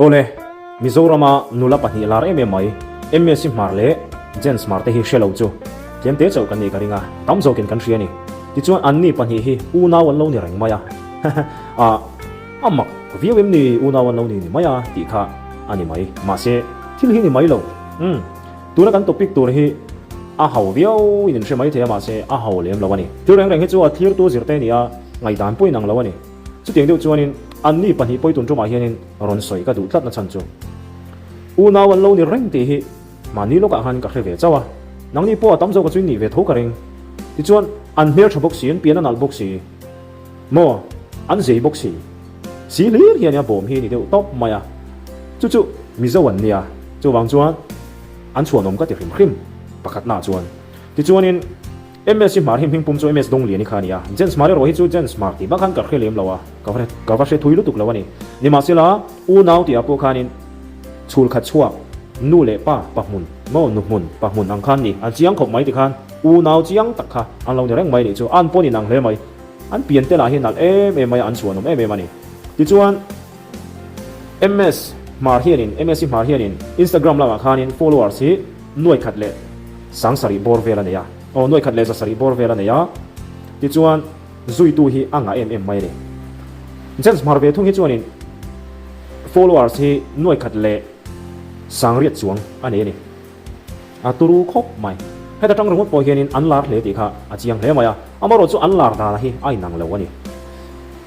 ole Mizorama nula pahni lar mai MS marle gen smart hi shelo chu tlem te chau kan ni karinga tam zo ken kan riani ti chuan an ni pahni hi una wan lo ni reng maya a amak viewem ni una wan lo ni maya ti kha ani mai ma se thil hi ni mai lo tu la kan topic tur hi a hau viau in she mai the ma se a hau lem lo wani tu reng reng hi chu a thlir tu zirte ni a ngai dan poi nang lo wani chu tiang deu chuanin an ni pahni poi tun tuma hianin ron soi ka du tlat na chan chu una wan lo ni reng ti hi mani lo ka han ka hre ve chawa nang ni po tam zo ka chin ni ve tho ka ring ti chuan an hmer tha box sin pian anal box si mo an zei box si lir hian ya bom hi ni deu top maya chu chu mi zo wan nia chu wang chuan an chuan om ka ti hrim hrim pakhat na chuan ti chuanin MS mar him hing pum chu MS dong li ni khania gen smart ro hi chu gen smart ti bakhan ka khelem lawa ka va she thuilu tuk lawani ni ma sila u naw ti apo khanin chul khat chua nu le pa mun mo nu mun pa mun ang khan ni an chiang khop mai ti khan u naw chiang tak kha an lo ni reng mai ni chu an poni nang le mai an pian te la hi nal em mai an chuan om em mani ti chuan MS mar hianin MS mar hianin Instagram la khanin followers hi noi khat le sang sari bor vela ne ya o noi khat le za sari bor vela ne ya ti chuan zui tu hi anga em mai le gen smart ve thung hi chuanin followers hi noi khat le sang riat chuang ani ni aturu khop mai heta tang rongot po hianin an lar hle ti kha achiang hle maya amaro chu an lar da hi ai nang lo ani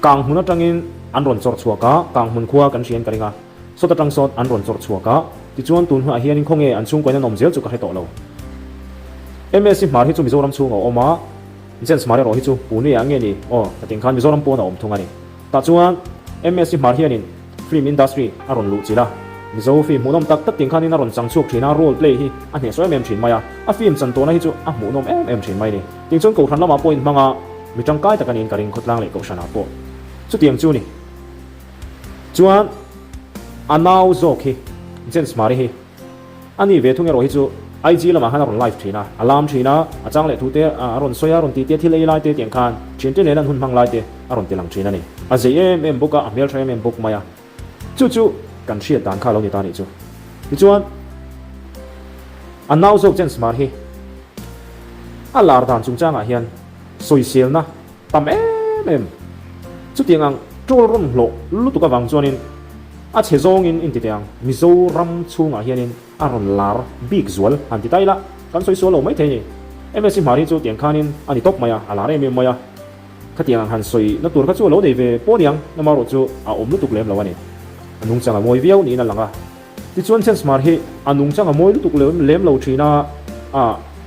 kang huna tangin an ron chor chuaka kang hun khuwa kan sian karinga so ta tang sot an ron chor chuaka ti chuan tun hu a hianin khonge an chung koina nom zel chu ka he to lo MS mar hi chu Mizoram chung oma gen smart ro hi chu puni ange ni o tating khan Mizoram po na om thungani ta chuan MS mar hianin film industry aron lu chila mizo film munom tak tak ting khanin aron changchuk thina role play hi a hne so em thin maya a film chan to na hi chu a munom em thin mai ni ting chon ko khan lama point manga mitang kai takanin karing khotlang le ko shana po chu tiang chu ni chuan anau zo khi gen smart hi ani ve thunge ro hi chu IG lama han aron live thina alarm thina achang le thu te aron soya ron ti te thil ei lai te tiang khan chin te ne lan hun mang lai te aron tilang thina ni a ze em boka a mel threm em bok maya chu chu kan shia dan kha lo ni ta ni chu ti chuan anau zo gen smart hi alar dan chung changa hian social na tam em chu tiang ang trol ron lo lu tu ka wang chuanin a chezong in ti tiang Mizoram chunga hianin aron lar big zual an ti taila kan soi so lo mai the ni MS mari chu tiang khanin ani top maya alare me maya khatiang han soi na tur kha chu lo nei ve poniang na maro chu a om lu tuk lem lo ani anung changa moi viau ni na langa ti chuan chen smart hi anung changa moi lu tuk lem lo thina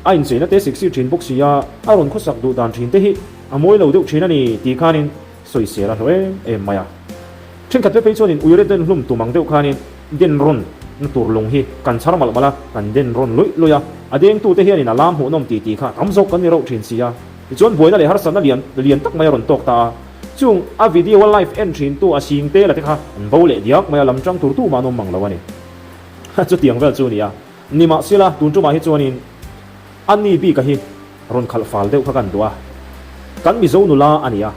a in cheina te 60 thin box ya aron khosak du dan thin te hi a moi lo deuh thina ni ti khanin soi sera hloe em maya chen khat pe chuanin uire den hlum tumang deuh khanin den ron na tur lung hi kan char mal mala kan den ron loi loya adeng tu te hianin alam hu nom ti kha tamzok kan ni ro thin sia ti chuan boina le har san na lian tak mai ron tok ta chung a video live entry tu a sing te la te kha an bo le diak mai lam chang tur tu ma nom mang lawani chu tiang vel chu nia nima sila tun tu ma hi chuanin ani bi ka hi ron khal fal deuh kha kan duwa kan mi zo nula ania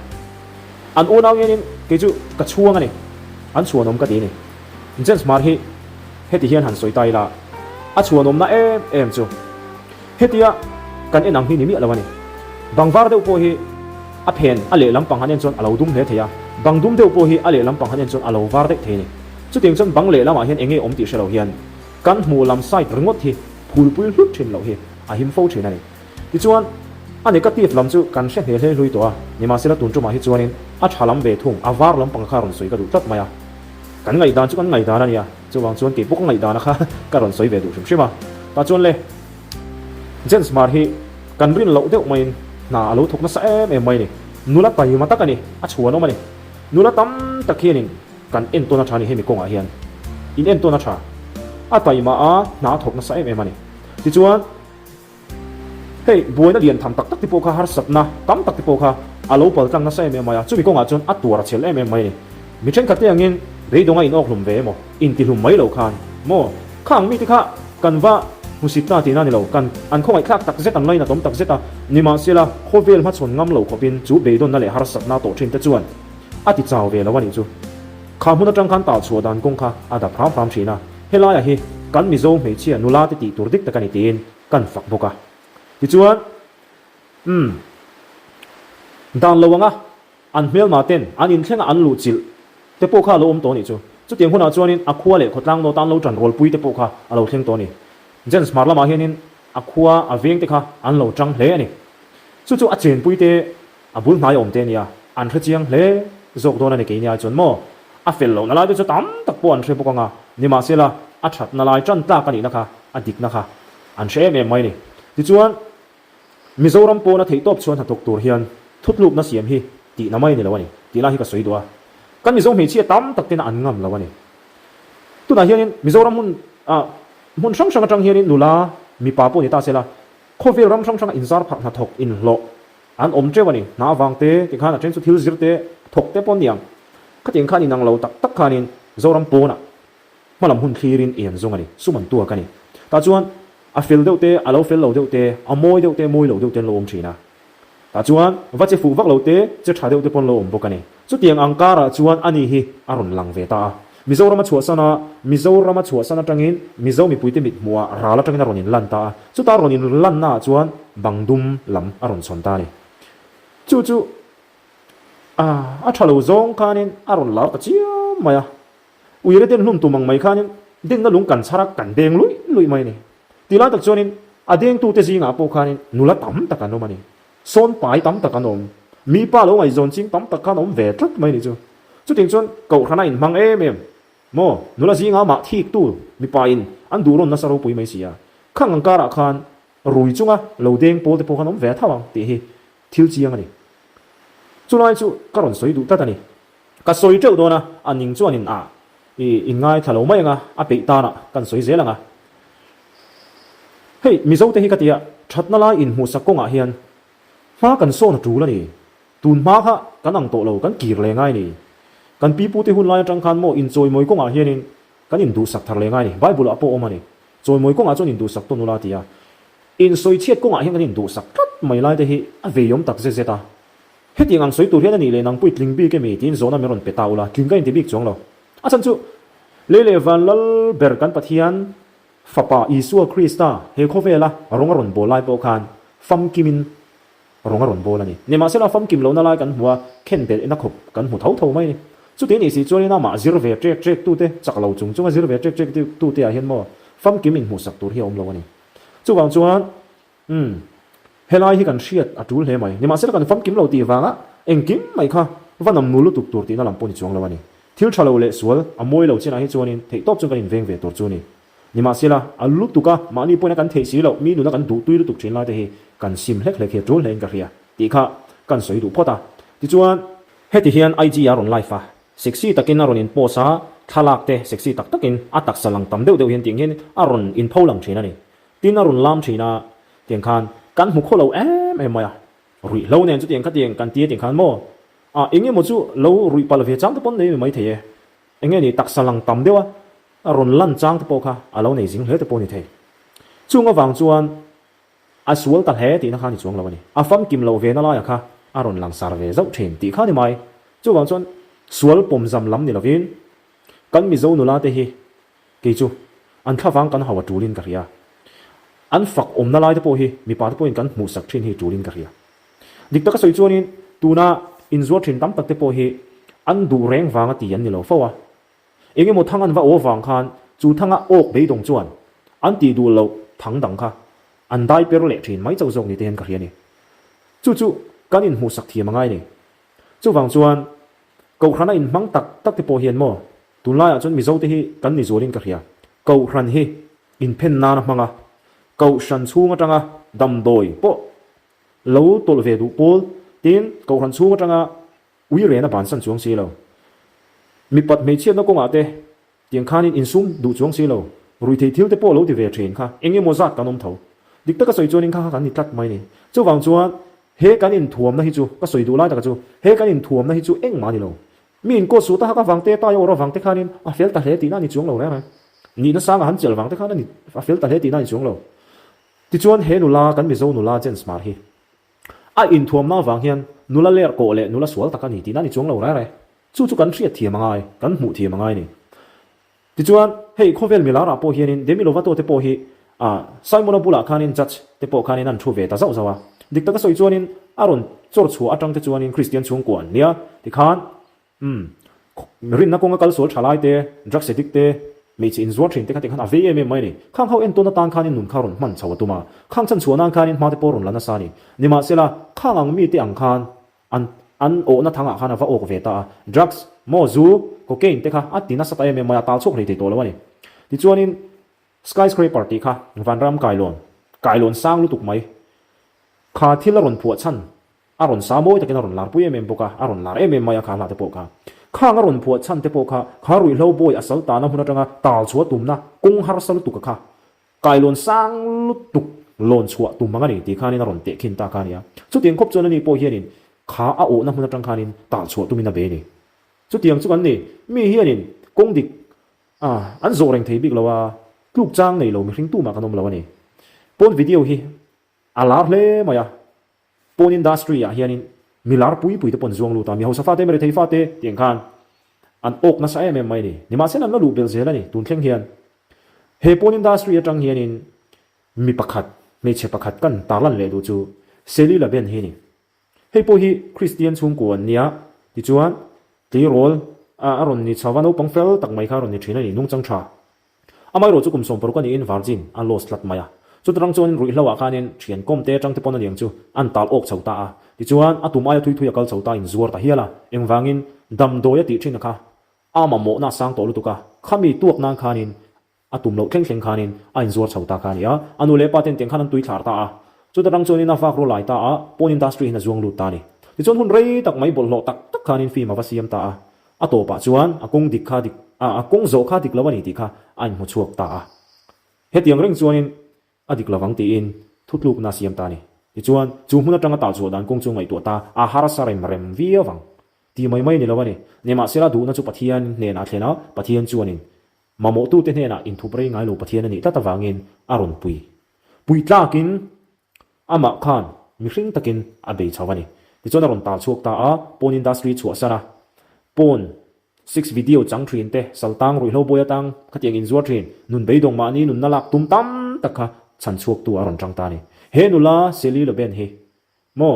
an onaw yenin ke chu ka chuang ani an chuanom ka ti ni gen smart hi heti hian han soi tai la a chuanom na em chu hetia kan enang hi ni mi lawani bangwar deuh po hi a phen a le lampang hanen chon alo dum hle theya bangdum deuh po hi a le lampang hanen chon alo war dek the ni chu ting chon bang le lama hian enge om ti shelo hian kan hmu lam side ringot hi phulpui hlut thin lo hi a him fo thina ni ti chuan a negative lam chu kan she he lui to a ni ma sela tun chu ma hi chuanin a thalam ve thung a war lampang kha ron soi ka du tat maya kan ngai dan chu kan ngai dan ania chu wang chuan ke puk ngai dan kha ka ron soi ve du shim shima ta chuan le gen smart hi kan rin lo deuh mai na alo thok na sa em mai ni nula pai ma tak ani a chuan om ani nula tam tak hianin kan en to na thani he mi konga hian in en to na tha a pai ma a na thok na sa em ani ti chuan hei boina lian tham tak tak ti po kha har sat na tam tak ti po kha alo pal tang na sa em mai a chu mi konga chuan a tur a chel em mai ni mi chen khate angin reidonga in ok hlum ve mo in ti hlum mai lo khan mo khang mi ti kha kan va musita ti na ni lo kan an khongai khak tak zet an laina tom tak zeta nima sila khovel ma chon ngam lo khopin chu beidon na le har sat na to thin te chuan ati chaw ve lawani chu khá muốn trăng khăn tạo chùa đàn công khá đã phram chỉ na helai à hi kan mi zo mei chia nula te ti tur dik ta kan itin kan fak boka ti chuan dan lowanga an mel ma ten an in thlenga an lu chil te po kha lo to ni chu tiang huna chuanin akhua le khotlang no tan lo tran rol pui te po kha alo thleng to ni jen smart lama hianin akhua aveng te kha an lo tang hle ani chu a chen pui te abul mai om te nia an thre chiang hle zok don ani ke nia chon mo a fel lo na la te chu tam tak po an thre po nga ni ma se la a that na lai tran ta ka ni na kha a dik na kha an she me mai ni ti chuan mizoram po na thei top chuan ha tok tur hian thutlup na siam hi ti na mai ni lo ani ti la hi ka soi do kan mi zo me chi tam tak te na an ngam lo ani tu na hianin mizoram mun sang sang atang hianin nula mi pa po ni ta sela khovel ram sang sang inzar phak na thok in lo an om tre wani na wangte ti khana chen chu thil zirte thok te pon niang khating khani nang lo tak tak khanin zoram po na malam hun thirin en zong ani suman tua kani ta chuan a fil deute alo fil lo deute a moi deute moi lo deute lo om thina ta chuan vache fu vak lo te che tha deute pon lo om bokani chu tiang angkara chuan ani hi aron lang ve ta mizoram chhuwa sana tangin mizo mi puite mit muwa rala tangin aron in lan ta chu ta ron in lan na chuan bangdum lam aron chon ta ni chu a thalo zong khanin aron lar ta chiam maya uire ten hlum tumang mai khanin ding na lung kan charak kan deng lui mai ni tila tak chuanin adeng tu te zinga po khanin nula tam takano mani son pai tam takanom mi pa lo ngai zon ching tam takanom ve tlat mai ni chu ting chuan ko khana in mang em mo nula zinga ma thik tu mi pa in an duron na saro pui mai sia khang angkara khan rui chunga lo deng pol te po khanom ve thawang ti hi thil chiang ani chulai chu karon soi du ta tani ka soi teu do na aning chuanin in ngai thalo mai nga a pe ta na kan soi zelanga hei mizo te hi katia thatna la in mu sakonga hian ma kan so na tu la ni tun ma kha kan ang to lo kan kir le ngai ni kan pi pu te hun lai tang khan mo in choi moi konga hianin kan in du sak thar le ngai ni bible apo omani choi moi konga chon in du sak to nula tia in soi chiat konga hian kan in du sak tat mai lai te hi a ve yom tak ze ta heti ang soi tu hian ani le nang pui tling bi ke mi tin zona meron petaula tling ka in te bik chong lo a chan chu le van lal ber kan pathian fapa isua krista he khovela rongaron bolai bo khan fam kimin rongaron bolani ne ma sela fam kim lo na lai kan huwa khen bel ina khop kan hu thau thau mai ni chu te ni si chori na ma zir ve trek tu te chak lo chung chung zir ve trek tu te a hian mo fam kim in hu sak tur hi om lo ani chu wang chuan helai hi kan hriat atul he mai ni ma sela kan fam kim lo ti wanga eng kim mai kha vanam nulu tuk tur ti na lam poni chuang lo ani thil thalo le sual amoi lo chena hi chuanin thei top chung kan in veng ve tur chu ni ni ma sela alu tuka mani poina kan thei si lo mi nu na kan du tu tuk thin lai te hi kan sim hlek hlek he tol len ka ria ti kha kan soi du phota ti chuan heti hian IG aron life a sexy takin aron in posa thalak te sexy tak takin atak salang tam deuh hian ting hian aron in pholang thina ni tin aron lam thina tiang khan kan hu kholo em maya rui lo nen chu tiang kha tiang kan ti tiang khan mo enge mo chu lo rui pal ve chang te pon nei mai theye enge ni tak salang tam dewa aron lan chang te po kha alo nei jing hle te po ni thei chunga wang chuan a sual ta he ti na kha ni chuang lo ni a fam kim lo ve na la ya kha aron lang sar ve zau thin ti kha ni mai chu wang chuan sual pom zam lam ni lovin kan mi zo nu la te hi ke chu an kha wang kan hawa tulin ka ria an fak om na lai te po hi mi pa te po in kan mu sak thin hi tulin ka ria dik ta ka soi chuanin tuna in zo thin tam tak te po hi an du reng wanga ti an ni lo fawa enge mo thang an wa o wang khan chu thanga ok be dong chuan an ti du lo thang dang kha an dai per le thin mai chau zong ni te hen ka ria ni chu kan in mu sak thi mangai ni chu wang chuan ko khana in mang tak te po hian mo tunla ya chon mi zo te hi kan ni zorin ka ria ko hran hi in pen na na manga ko shan chunga tanga dam doi po lo tol ve du pol tin ko hran chunga tanga ui re na ban san chuang si lo mi pat me chiat na ko ma te tiang khanin in sum du chuang si lo rui thei thil te po lo ti ve thin kha enge mo zat kanom tho dik ta ka soi chuan in kha kan ni tlat mai ni chu wang chuan he kan in thuam na hi chu ka soi du lai ta ka chu he kan in thuam na hi chu eng ma ni lo min ko su ta ha ka wang te ta yo ro wang te khanin a fel ta he ti na ni chuang lo re ni na sang han chel wang te khan ni a fel ta he ti na ni chuang lo ti chuan he nu la kan mi zo nu la chen smart hi a in thuam na wang hian nula ler ko le nula sual ta kan ni ti na ni chuang lo re chu chu kan hriat thiam angai kan hmu thiam angai ni ti chuan hei khovel milara po hianin Demi Lovato te po hi Simon Abula khanin judge te po khanin an thu ve ta zau zawa dik taka soi chuanin aron chor chu atang te chuanin Christian chung kwan nia ti khan rin na konga kal sol thalai te drug addict te mi chi in zuar thin te kha te khan ave em mai ni khang hau en to na tang khanin nun kharon man chawatuma khang chan chuan an khanin ma te poron lana sa ni nima sela khang ang mi te ang khan an o na thanga khana va ok ve ta drugs mo zu cocaine te kha atina sa ta em mai tal chok rei te to lawani ti chuanin skyscraper ti kha vanram kailon sang lu tuk mai kha thilaron phu chan aron samoi takin aron lar pui em boka aron lar em mai kha la te poka khang aron phu chan te poka kharui lo boy asal ta na huna tanga tal chua tumna kung har sal tuk kha kailon sang lu tuk lon chua tum mangani ti khanin aron te khin ta khania chu tiang khop chon ani po hianin kha a o na huna tang khanin tal chua tumina be ni chu tiang chu kan ni mi hianin kong dik an zo reng thei bik lawa kluk chang nei lo mi hring tu ma kanom lawani pon video hi alar hle maya pon industry ya hianin milar pui te pon zong lu ta mi hosa fa te mere thei fa te tiang khan an ok na sa em mai ni ni ma sen an lu bel zela ni tun thleng hian he pon industry atang hianin mi pakhat me che pakhat kan talan le du chu seli la ben hi ni he po hi Christian chung ko nia ti chuan ti rol aron ni chawano pangfel tak mai kha ron ni thina ni nung chang tha amai ro chu kum som por kan in virgin an los lat maya chu trang chon rui hlawa khanin thian kom te tang te pon aniang chu an tal ok chauta a ti chuan atum aya thui kal chauta in zuar ta hiala engwangin dam doya ti thina kha ama mo na sang to lu tuka khami tuak nang khanin atum lo thleng khanin ain zuar chauta khania anu le paten teng khanan tui thar ta a chu trang chon in a fak ro lai ta a pon industry na zuang lu ta ni ti chon hun rei tak mai bol lo tak khanin fi ma wasiam ta a atopa chuan akong dik kha dik akong zo kha dik lawani ti kha an mu chuak ta a hetiang reng chuanin adik lawang ti in thutluk na siam ta ni ti chuan chu huna tanga ta chu dan kong chu ngai to ta a har sa rem viawang ti mai ni lawani nema sela du na chu pathian ne na thlena pathian chuanin mamo tu te ne na in thu prei ngai lo pathian ani ta tawangin aron pui tlakin ama khan mi hring takin abei chawani ti chuan aron ta chuak ta a pon industry chu asara pon 6 video chang thrin te saltang rui lo boya tang khatiang in zuar thrin nun beidong ma ni nun nalak tum tam takha chan chuak tu aron tang ta ni he nula seli lo ben he mo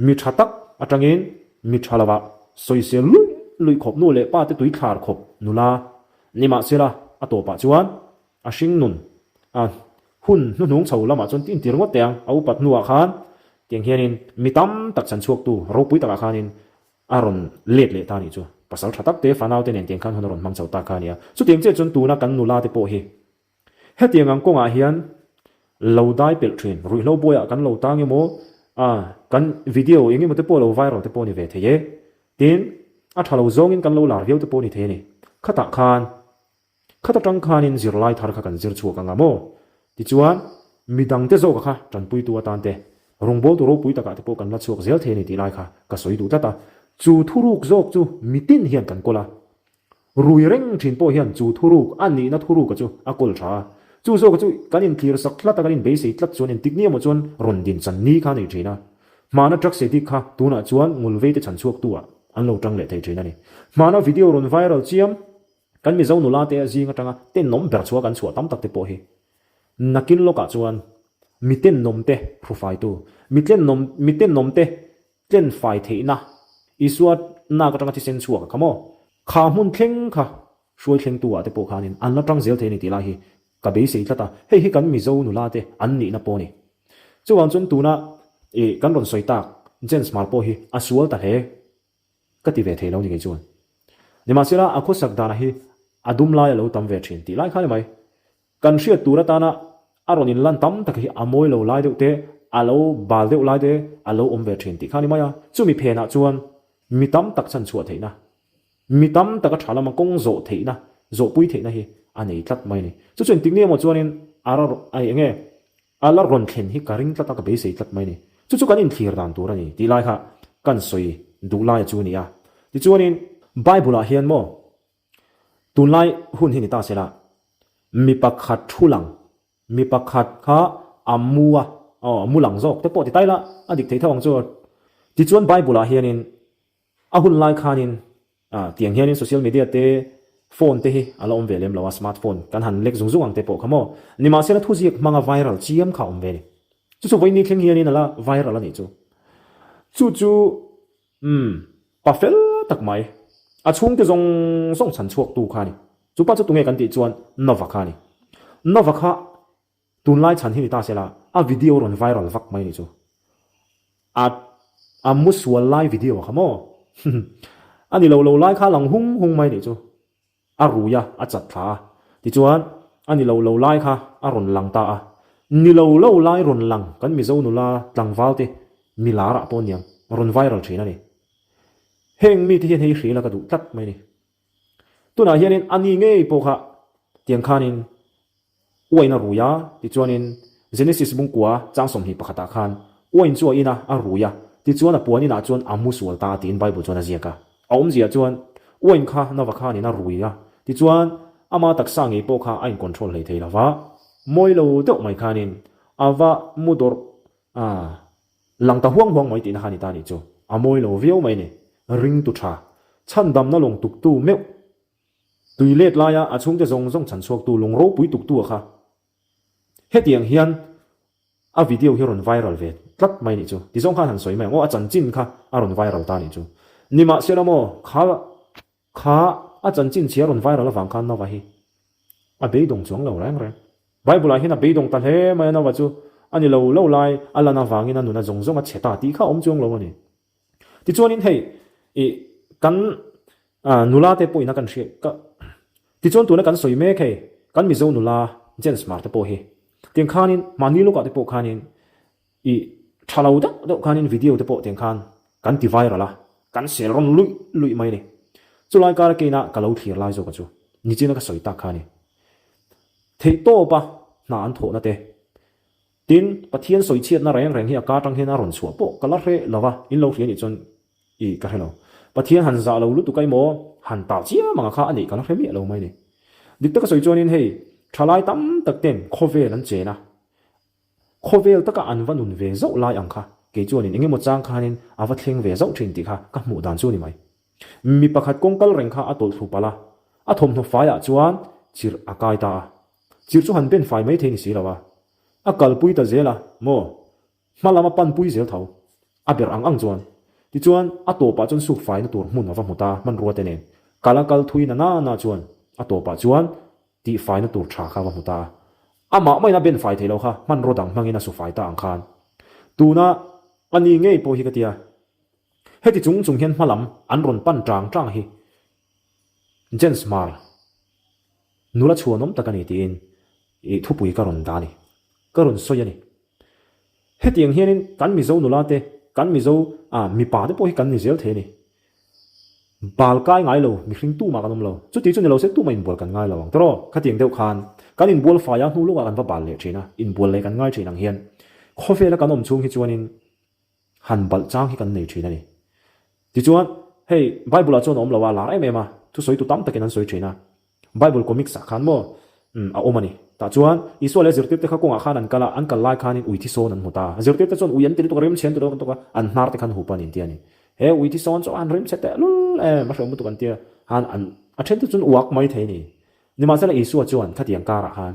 mi thatak atangin mi thalawa soise lui khop nu le pa te tui thar khop nula nima sela atopa chuan a hring nun hun nu nung chho lama chon tin tir ngo teang au pat nuwa khan tiang hianin mitam tak chan chuak tu ro pui taka khanin aron let le ta ni chu pasal thatak te fanau te nen tiang khan honoron mang chau ta khania chu tiang che chon tu na kan nula te po hi he tiang ang konga hian lo dai pel thin rui lo boya kan lo tang emo kan video ingi mo te po lo viral te po ni ve the ye tin a thalo zong in kan lo lar veu te po ni the ni khata tang khan in zir lai thar kha kan zir chu ka nga mo ti chuan midang te zo ka kha tran pui tu atan te rongbol tu ro pui ta ka te po kan la chuak zel the ni ti lai kha ka soi du ta chu thuruk zok chu mitin hian kan kola rui reng thin po hian chu thuruk ani na thuruk ka chu akol tha chu zo ka chu kanin clear sak thla ta kanin be sei tlat chuan in tikni mo chuan ron din chan ni kha nei thina mana truck se dik kha tuna chuan ngulve te chan chuak tuwa an lo tang le thei thina ni mana video ron viral chiam kan mi zo nula te zinga tanga te nom ber chuak an chua tam tak te po hi nakin lo ka chuan miten nom te profile tu miten nom te tlen fai theina iswat na ka tanga ti sen chuak khamo kha mun thleng kha shuai thleng tuwa te po khanin an la tang zel the ni ti la hi ka be sei tlata hei kan mi zo nu la te an ni na po ni chuan chun tu na kan ron soi tak jen smart po hi asual ta he ka ti ve the lo ni ge chuan ni ma sira a khu sak da na hi adum la ya lo tam ve thin ti lai kha mai kan hriat tu ra ta na aron in lan tam tak hi amoi lo lai deuh te alo bal deuh lai de alo om ve thin ti kha ni maya chu mi phe na chuan mi tam tak chan chuat theina mi tam tak a thala ma kong zo theina zo pui theina hi anei tlat mai ni chu chen ting ne mo chuanin ara ai enge ala ron thlen hi karing tlat ka be sei tlat mai ni chu kan in thlir dan tur ani ti lai kha kan soi du lai chu ni a ti chuanin bible a hian mo tun lai hun hi ni ta sela mi pakhat thulang mi pakhat kha amua amulang zok te po ti taila adik thei thawang chu ti chuan bible a hianin ahun lai khanin tiang hian in social media te phone te hi alom velem lawa smartphone kan han lek zung zung ang te po khamo nima sela thu ji manga viral chiam kha om ve ni chu voi ni thleng hian in ala viral ani chu pa fel tak mai a chung te zong song chan chuak tu kha ni chu pa chu tunge kan ti chuan nova kha ni nova kha tun lai chan hi ni ta sela a video ron viral vak mai ni chu a muswal lai video khamo ani lo lai kha lang hung mai ni chu a ruya a chat tha ti chuan ani lo lai kha a ron lang ta a ni lo lai ron lang kan mi zo nu la tlang walte mi la ra pon yang ron viral thina ni heng mi ti hian hei hri la ka du tlat mai ni tuna hianin ani nge po kha tiang khanin uaina ruya ti chuanin genesis bung kwa changsom hi pakhata khan uain chu ina a ruya ti chuan a puani na chuan amusual ta tin bible chuan a ziaka aum zia chuan uain kha nova kha ni na ruya ti chuan ama taksa nge po kha ain control lei thei lawa moilo deuh mai khanin awa mudor langta huang mai tin hani ta ni chu amoilo viau mai ni ring tu tha chan dam na long tuk tu meu tuilet laya achung te zong chan chuak tu long ro pui tuk tu kha hetiang hian a video hiron viral ve tlat mai ni chu ti zong khan han soi mai o a chan chin kha aron viral ta ni chu nima selamo kha a chan chin chiaron viral awang khan na wa hi a beidong chuang lo rang bible a hin a beidong tal he mai na wa chu ani lo lai alana wangin anuna zong a cheta ti kha om chuang lo ni ti chuanin hei kan nula te po ina kan hre ka ti chuan tu na kan soi me khe kan mi zo nula jen smart te po hi tiang khanin mani lo ka te po khanin thalo da khanin video te po tiang khan kan ti viral la kan sel ron lui mai ni chulai kar ke na ka lo thir lai zo ka chu ni china ka soi ta khani thei to pa na an tho na te tin pathian soi chiat na reng hi ka tang hena ron chua po kala re lawa in lo hian ni chon ka hello pathian han za lo lu tu kai mo han ta chia manga kha ani kala re mi lo mai ni dik ta ka soi chonin hei thalai tam tak ten khovel an che na khovel ta ka an vanun ve zo lai ang kha ke chonin engemaw chang khanin awa thleng ve zo thin ti kha ka mu dan chu ni mai mi pakhat kongkal reng kha atol thu pala a thom no fa ya chuan chir akai ta chir chu han ben fai mai thein si lawa a kal pui ta zela mo malama pan pui zel tho a ber ang chuan ti chuan a to pa chon suk fai na tur mun awa muta man ruate ne kala kal thui na chuan a to pa chuan ti fai na tur tha kha wa muta ama mai na ben fai thelo kha man rodang mangina su fai ta ang khan tuna ani ngei po hi ka tia heti chung hian malam an ron pan tang hi jen smart nula chuanom takani tin thupui ka ron dani karun soyani hetiang hianin kan mi zo nulate kan mi zo mi pa de po hi kan ni zel the ni bal kai ngai lo mi hring tu ma kanom lo chu ti chu ni lo se tu mai bol kan ngai lo ang tro khatiang deuh khan kan in bol fa ya hnu lo kan va bal le thina in bol le kan ngai thinang hian khofe la kanom chung hi chuanin han bal chang hi kan nei thina ni ti chuan hey bible a chon om lawa la em ema tu soi tu tam takin an soi thina bible comics sa khan mo a omani ta chuan isole zirtip te kha konga khan an kala an kal lai khan in uithi son an muta zirtip te chon uyan te to rem chen to ka an nar te khan hu pan in tiani he uithi son cho an rem sete lul ma hlom tu kan tia han an a then te chon uak mai the ni ni ma sala isu a chuan khatiang kara khan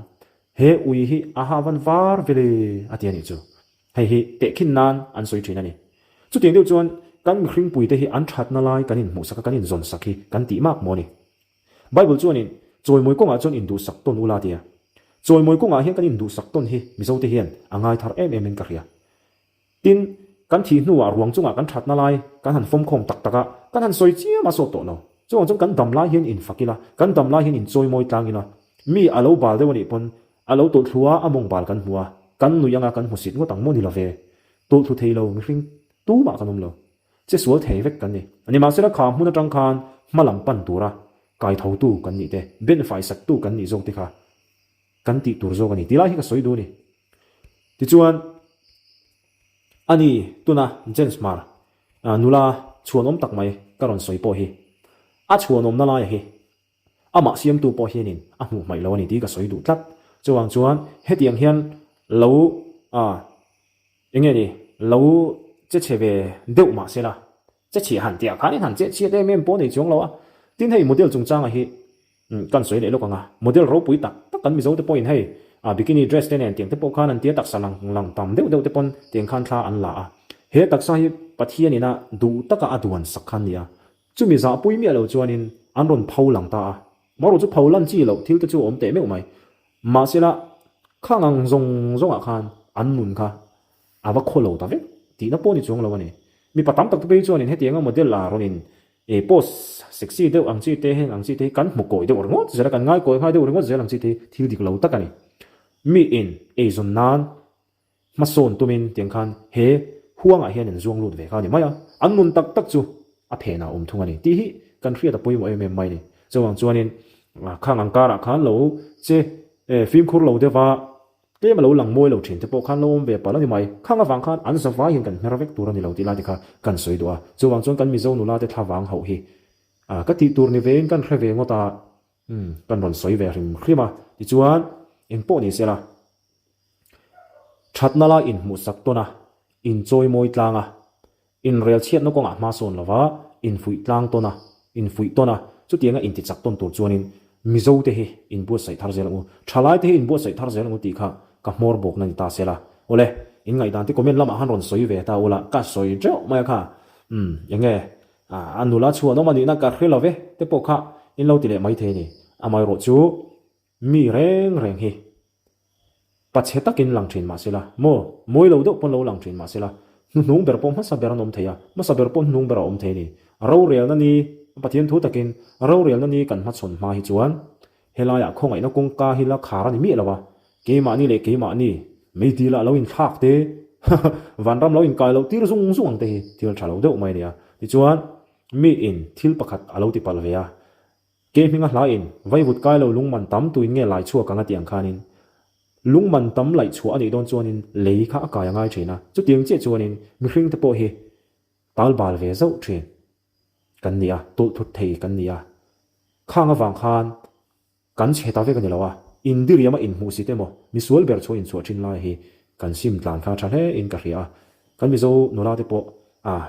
he ui hi a hawan var vele atiani chu hi te khin nan an soi thina ni chu ting deu chuan kan hring pui te hi an that na lai kanin mu saka kanin zon sakhi kan ti mak mo ni bible chuanin choi moi konga chon in du sak ton ula tia choi moi konga hian kanin du sak ton hi mizo te hian angai thar em ka ria tin kan thi hnuwa ruang chunga kan that na lai kan han fom khom tak taka kan han soi chia ma so to no chong kan dam lai hian in fakila kan dam lai hian in choi moi tlangina mi alo bal de woni pon alo to thua among bal kan huwa kan nu yanga kan husit ngo tang mo ni love to thu theilo mi hring tu ma kanom lo che sual thei vek kan ni ani ma sela kha hmun atang khan malam pan tura kai thau tu kan ni te ben fai sak tu kan ni zong ti kha kan ti tur zo kan ni tilai hi ka soi du ni ti chuan ani tuna jen smart nula chuanom tak mai karon soi po hi a chuanom na lai hi ama siam tu po hianin a hmu mai lo ni ti ka soi du tlat chuan hetiang hian lo enge ni lo che cheve deuh ma sela chế chỉ hẳn tiệt khá nên hẳn chế chỉ để em bố này chúng lo à tin hay model chung trang à hi căn soi để lo cả model râu bụi tắc tắc căn bị dấu tới point hay bikini dress tên này tiếng tới bộ khăn anh tiệt tắc sang lăng tam đều đều tới pon tiếng khăn tha anh là he tắc sa hi pathian ina du taka aduan sakhan nia chumi za pui mi lo chuanin an ron phau lang ta maro chu phau lan chi lo thil te chu om te me mai ma sela khangang zong zong a khan an mun kha aba kholo ta ve ti na poni chung lo ni mi patam tak pe chuanin he tianga model la ronin e post sexy de ang chi te hen ang chi te kan mu koi de or ngot zera kan ngai koi khai de or ngot zera ang chi te thil dik lo takani mi in e zon nan ma son tumin tiang khan he huang a hian in zuang lut ve kha ni maya an mun tak tak chu a phena thunga ni ti hi kan khria ta poi mo em mai ni chawang chuanin khang ang kara khan lo che film khur lo de wa te ma lo lang moi lo thin te po khan lom ve pa la ni mai khang awang khan an sa wa hin kan meravek tur ni lo ti la ti kha kan soi do a chawang chuan kan mi zo nu la te thawang ho hi ka ti tur ni vein kan khre ve ngota kan ron soi ve rim khrima ti chuan in po ni sela thatna la in mu sak to na in choi moi tlanga in rel chiat no konga ma son lawa in fui tlang to na in fui to na chu tianga in ti chak ton tur chuanin mizo te hi in bu sai thar zel u thalai te hi in bu sai thar zel u ti kha ka mor bok na ta sela ole in ngai dan te comment lama han ron soi ve ta ula ka soi jo mai kha yange anula chu no mani na ka khre love te po kha in lo ti le mai the ni amai ro chu mi reng reng hi pache takin lang thin ma sela moi lo do pon lo lang thin ma sela nung ber pom sa ber nom theya ma sa ber pon nung ber om the ni ro rel na ni pathian thu takin ro rel na ni kan ma chon ma hi chuan helaya khongai na kong ka hi la khara ni mi lawa ke ma ni le ke ma ni me ti la lo in thak te van ram lo in kai lo tir zung zung te hi til thalo do mai nia ti chuan mi in thil pakhat alo ti pal ve ya ke minga hla in vai vut kai lo lungman tam tu in nge lai chua ka nga tiang khanin lungman tam lai chua ani don chuanin lei kha ka ya ngai thina chu tiang che chuanin mi hring te po hi tal bal ve zo thin kan nia tu thut thei kan nia khang awang khan kan che ta ve kan lawa in diriama in mu si te mo mi sual ber cho in chu thin lai hi kan sim tlan kha than he in ka ria kan mi zo nola te po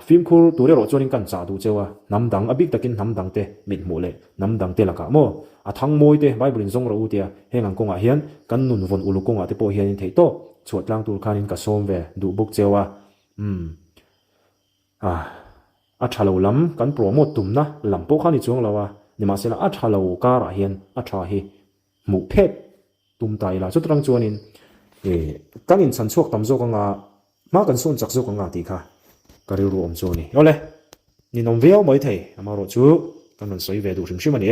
film khur tu re ro chuanin kan cha du chewa namdang abik takin namdang te mit mu le namdang te laka mo thang moi te bible in zong ro u tia hengang konga hian kan nun von ulu konga te po hian in thei to chuatlang tur khanin ka som ve du buk chewa thalo lam kan promote tumna lampo khani chung lawa nima sela thalo ka ra hian tha hi mu phet tum tai la chutrang chuanin kan in chan chuak tam zo ka nga ma kan son chak zo ka nga ti kha kari ru om chu ni ole ni nom veo mai thei amaro chu kan non soi ve du hrim hrim ani